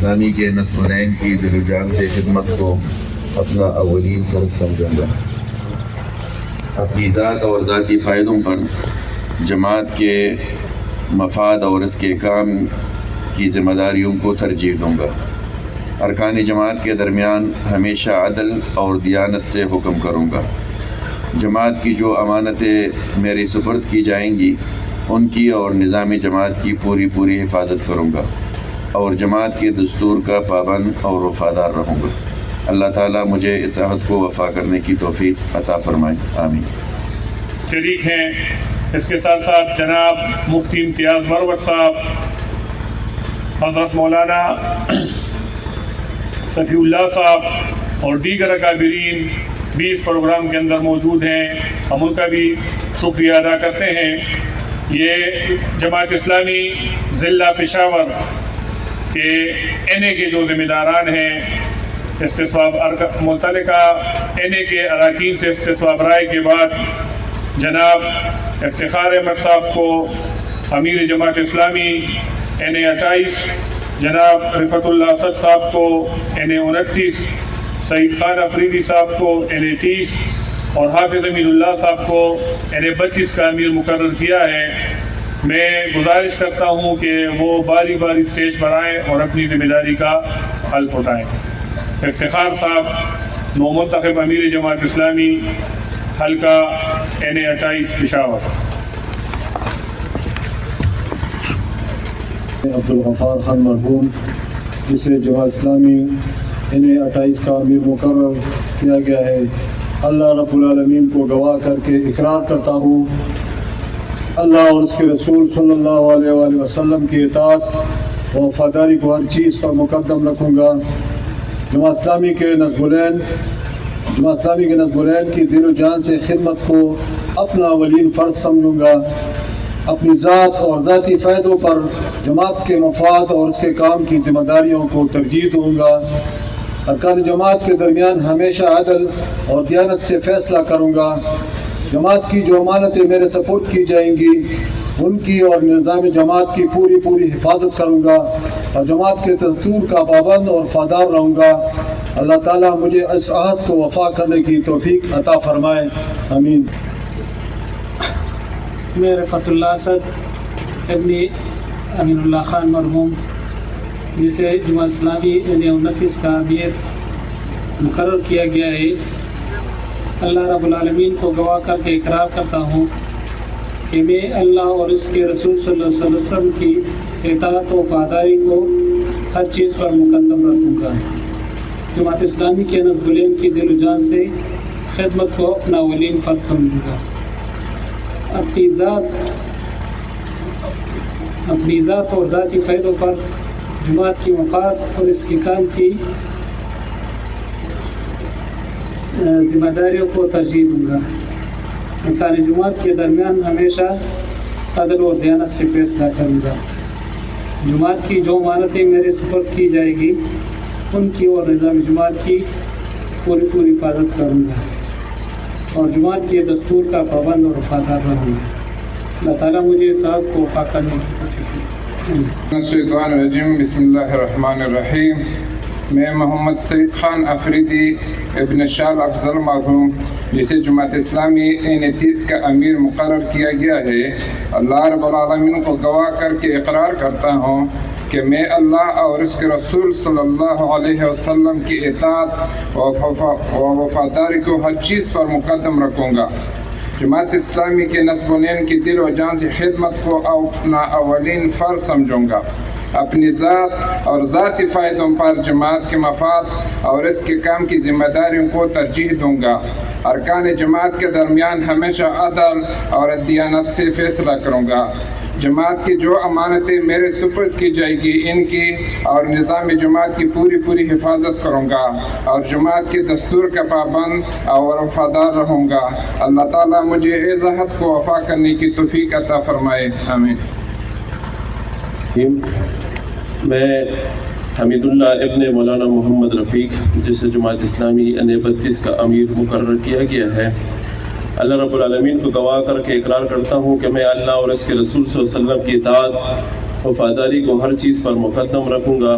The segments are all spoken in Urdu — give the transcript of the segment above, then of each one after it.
اسلامی کے نصرین کی دل و جان سے خدمت کو اپنا اولین فرض سمجھوں گا۔ اپنی ذات اور ذاتی فائدوں پر جماعت کے مفاد اور اس کے کام کی ذمہ داریوں کو ترجیح دوں گا۔ ارکان جماعت کے درمیان ہمیشہ عدل اور دیانت سے حکم کروں گا۔ جماعت کی جو امانتیں میرے سپرد کی جائیں گی ان کی اور نظام جماعت کی پوری حفاظت کروں گا اور جماعت کے دستور کا پابند اور وفادار رہوں گا۔ اللہ تعالیٰ مجھے اس عہد کو وفا کرنے کی توفیق عطا فرمائے، آمین۔ شریک ہیں اس کے ساتھ ساتھ جناب مفتی امتیاز مروت صاحب، حضرت مولانا صفی اللہ صاحب اور دیگر اکابرین بھی اس پروگرام کے اندر موجود ہیں۔ ہم ان کا بھی شکریہ ادا کرتے ہیں۔ یہ جماعت اسلامی ضلع پشاور کے این اے کے جو ذمہ داران ہیں، استصواب متعلقہ این اے کے اراکین سے استصواب رائے کے بعد جناب افتخار احمد صاحب کو امیر جماعت اسلامی این اے 28، جناب رفعت اللہ اسد صاحب کو این اے 29، سعید خان افریدی صاحب کو این اے 30 اور حافظ امین اللہ صاحب کو این اے 32 کا امیر مقرر کیا ہے۔ میں گزارش کرتا ہوں کہ وہ باری اسٹیج پر آئیں اور اپنی ذمہ داری کا حلف اٹھائیں۔ افتخار صاحب نومنتخب امیر جماعت اسلامی حلقہ این اے 28 پشاور۔ عبدالغفار خان مرحوم، جسے جماعت اسلامی این اے 28 کا امیر مقرر کیا گیا ہے، اللہ رب العالمین کو گواہ کر کے اقرار کرتا ہوں اللہ اور اس کے رسول صلی اللہ علیہ وآلہ وسلم کی اطاعت و وفاداری کو ہر چیز پر مقدم رکھوں گا۔ جماعت اسلامی کے نصب العین کی دل و جان سے خدمت کو اپنا اولین فرض سمجھوں گا۔ اپنی ذات اور ذاتی فائدوں پر جماعت کے مفاد اور اس کے کام کی ذمہ داریوں کو ترجیح دوں گا۔ ارکان جماعت کے درمیان ہمیشہ عدل اور دیانت سے فیصلہ کروں گا۔ جماعت کی جو امانتیں میرے سپرد کی جائیں گی ان کی اور نظام جماعت کی پوری حفاظت کروں گا اور جماعت کے دستور کا پابند اور وفادار رہوں گا۔ اللہ تعالیٰ مجھے اس عہد کو وفا کرنے کی توفیق عطا فرمائے، آمین۔ میں رفعت اللہ اسد ابن امین اللہ خان مرحوم، جسے جماعت اسلامی این اے 29 کا امیر مقرر کیا گیا ہے، اللہ رب العالمین کو گواہ کر کے اقرار کرتا ہوں کہ میں اللہ اور اس کے رسول صلی اللہ علیہ وسلم کی اطاعت و وفاداری کو ہر چیز پر مقدم رکھوں گا۔ جماعت اسلامی کے نصب العین کی دل و جان سے خدمت کو اپنا اولین فرض سمجھوں گا۔ اپنی ذات اور ذاتی فائدوں پر جماعت کی مفاد اور اس کے کام کی ذمہ داریوں کو ترجیح دوں گا۔ ارکان جماعت کے درمیان ہمیشہ عدل و دیانت سے فیصلہ کروں گا۔ جماعت کی جو امانتیں میرے سپرد کی جائے گی ان کی اور نظام جماعت کی پوری حفاظت کروں گا اور جماعت کے دستور کا پابند اور وفادار رہوں گا۔ اللہ تعالیٰ مجھے اس عہد کو وفا کرنے کی توفیق دے۔ الشیطان الرجیم، بسم اللہ الرحمن الرحیم۔ میں محمد سعید خان افریدی ابن شال افضل مرحوم، جسے جماعت اسلامی این اے 30 کا امیر مقرر کیا گیا ہے، اللہ رب العالمین کو گواہ کر کے اقرار کرتا ہوں کہ میں اللہ اور اس کے رسول صلی اللہ علیہ وسلم کی اطاعت و وفاداری کو ہر چیز پر مقدم رکھوں گا۔ جماعت اسلامی کے نصب العین کی دل و جان سے خدمت کو اپنا اولین فرض سمجھوں گا۔ اپنی ذات اور ذاتی فائدوں پر جماعت کے مفاد اور اس کے کام کی ذمہ داریوں کو ترجیح دوں گا۔ ارکان جماعت کے درمیان ہمیشہ عدل اور دیانت سے فیصلہ کروں گا۔ جماعت کی جو امانتیں میرے سپرد کی جائے گی ان کی اور نظام جماعت کی پوری حفاظت کروں گا اور جماعت کے دستور کا پابند اور وفادار رہوں گا۔ اللہ تعالیٰ مجھے اس عہد کو وفا کرنے کی توفیق عطا فرمائے، آمین۔ میں حمید اللہ ابن مولانا محمد رفیق، جسے جماعت اسلامی این اے 32 کا امیر مقرر کیا گیا ہے، اللہ رب العالمین کو گواہ کر کے اقرار کرتا ہوں کہ میں اللہ اور اس کے رسول صلی اللہ علیہ وسلم کی اطاعت وفاداری کو ہر چیز پر مقدم رکھوں گا۔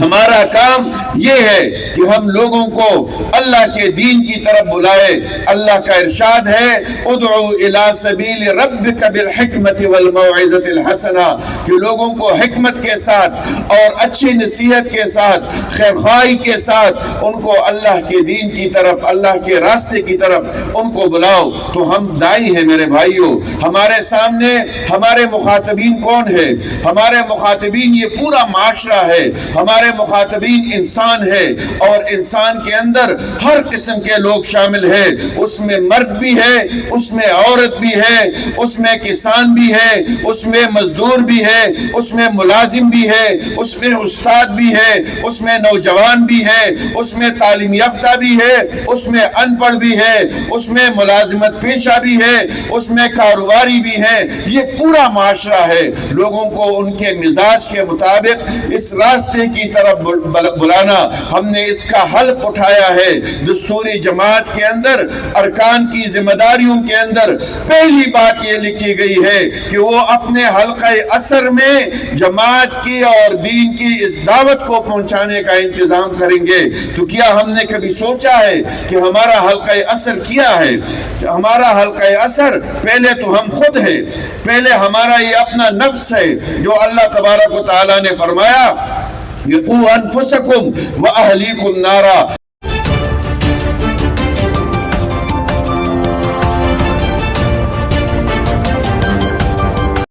ہمارا کام یہ ہے کہ ہم لوگوں کو اللہ کے دین کی طرف بلائے۔ اللہ کا ارشاد ہے ادعو الی سبیل ربک بالحکمت والموعظۃ الحسنہ، کہ لوگوں کو حکمت کے ساتھ اور اچھی نصیحت کے ساتھ، خیرخواہی کے ساتھ ان کو اللہ کے دین کی طرف، اللہ کے راستے کی طرف ان کو بلاؤ۔ تو ہم دائی ہیں میرے بھائیوں، ہمارے سامنے ہمارے مخاطبین کون ہے؟ ہمارے مخاطبین یہ پورا معاشرہ ہے، ہمارے مخاطبین انسان ہے، اور انسان کے اندر ہر قسم کے لوگ شامل ہیں، اس میں مرد بھی ہے، اس میں عورت بھی ہے، اس میں کسان بھی ہے، اس میں مزدور بھی ہے، اس میں ملازم بھی ہے، اس میں استاد بھی ہے، اس میں نوجوان بھی ہے، اس میں تعلیم یافتہ بھی ہے، اس میں ان پڑھ بھی ہے، اس میں ملازمت پیشہ بھی ہے، اس میں کاروباری بھی ہے۔ یہ پورا معاشرہ ہے، لوگوں کو ان کے مزاج کے مطابق اس راستے کی طرف بلانا۔ ہم نے اس کا حلق اٹھایا ہے۔ دستوری جماعت کے اندر ارکان کی ذمہ داریوں کے اندر پہلی بات یہ لکھی گئی ہے کہ وہ اپنے حلقہ اثر میں جماعت کی اور دین کی اس دعوت کو پہنچانے کا انتظام کریں گے۔ تو کیا ہم نے کبھی سوچا ہے کہ ہمارا حلقہ اثر کیا ہے؟ ہمارا حلقہ اثر پہلے تو ہم خود ہیں، پہلے ہمارا یہ اپنا نفس ہے، جو اللہ تبارک و تعالیٰ نے فرمایا قُوا أَنفُسَكُمْ وَأَهْلِيكُمْ نَارًا۔